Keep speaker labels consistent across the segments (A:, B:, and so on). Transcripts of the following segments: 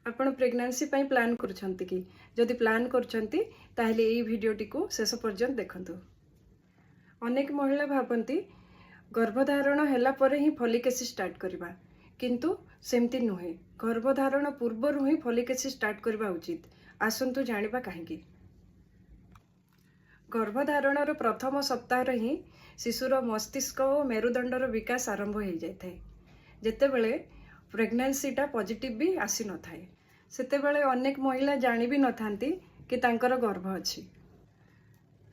A: आपण प्रेग्नेंसी पई प्लान करछंती कि जदि प्लान करछंती ताहले एई भिडियोटी को शेष पर्यंत देखंतु। अनेक महिला भाबंती गर्भधारण हैला परे ही फॉलिक एसिड स्टार्ट करबा, किंतु सेमती नुहे। गर्भधारण पूर्वरु ही फॉलिक एसिड स्टार्ट करबा उचित। आसंतु जानिबा काहेकि। गर्भधारणर प्रथम सप्ताह ही शिशुर मस्तिष्क और मेरुदंडर विकास आरंभ हो जाए। जेतेबेले प्रेग्नेंसीटा पॉजिटिव भी आसी न थाए, सेतेबेले अनेक महिला जानी भी न थांती कि तांकर गर्भ अछि।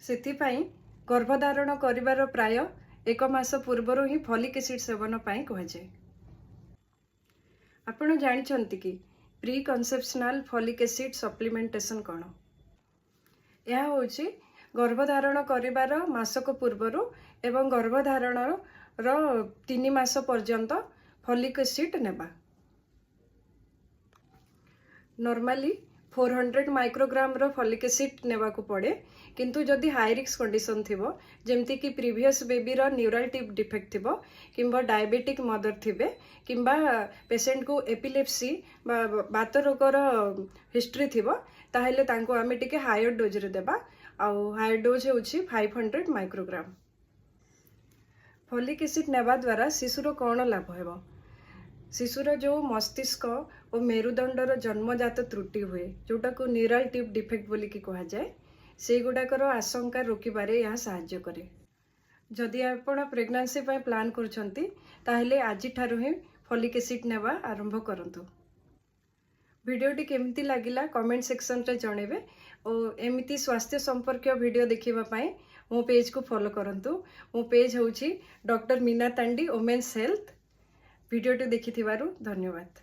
A: सेथिपाई गर्भधारण करिवार प्राय 1 मास पूर्वरु ही फॉलिक एसिड सेवन पाई कहुए। आपण जानिछंती कि प्री कन्सेप्शनल फॉलिक एसिड सप्लीमेंटेशन कौन? यह होची गर्भधारण करिवार मासक पूर्वरु एवं गर्भधारण 3 मास पर्यंत फॉलिक एसिड नेबा। नॉर्मली 400 माइक्रोग्राम रो फॉलिक एसिड नेबा को पड़े, किंतु जदि हाई रिस्क कंडीशन थिबो, जेमती कि प्रीवियस बेबी रो न्यूरल टिप डिफेक्ट थिबो, किंबा डायबिटिक मदर थिबे, किंबा पेशेंट को एपिलेप्सी बा बात रोगर हिस्ट्री थिबो, ताहेले तांको आमे टिके हायर डोज रे देबा। आउ हायर डोज होउछि 500 माइक्रोग्राम। फॉलिक एसिड नेबा द्वारा शिशुर कौन लाभ हेबो? शिशुर जो मस्तिष्क और मेरुदंडर जन्मजात त्रुटि हुए, जोटा को न्यूरल टिप डिफेक्ट बोली कि कहा जाए, से गुडाकर आशंका रोकिबारे यह सहाय्य करे। जदि आपण प्रेग्नेंसी पई प्लान करछंती ताहले आजि ठारु ही फॉलिक एसिड नेबा आरंभ करंतु। वीडियोटी केमती लागिला कमेंट सेक्शन रे जणेबे और एमिति स्वास्थ्य संपर्क वीडियो देखिबा पई मो पेज को फॉलो करंतु। मो पेज होउछि doctor Meena Tandi women's health. वीडियोटी देखिथिबारु धन्यवाद।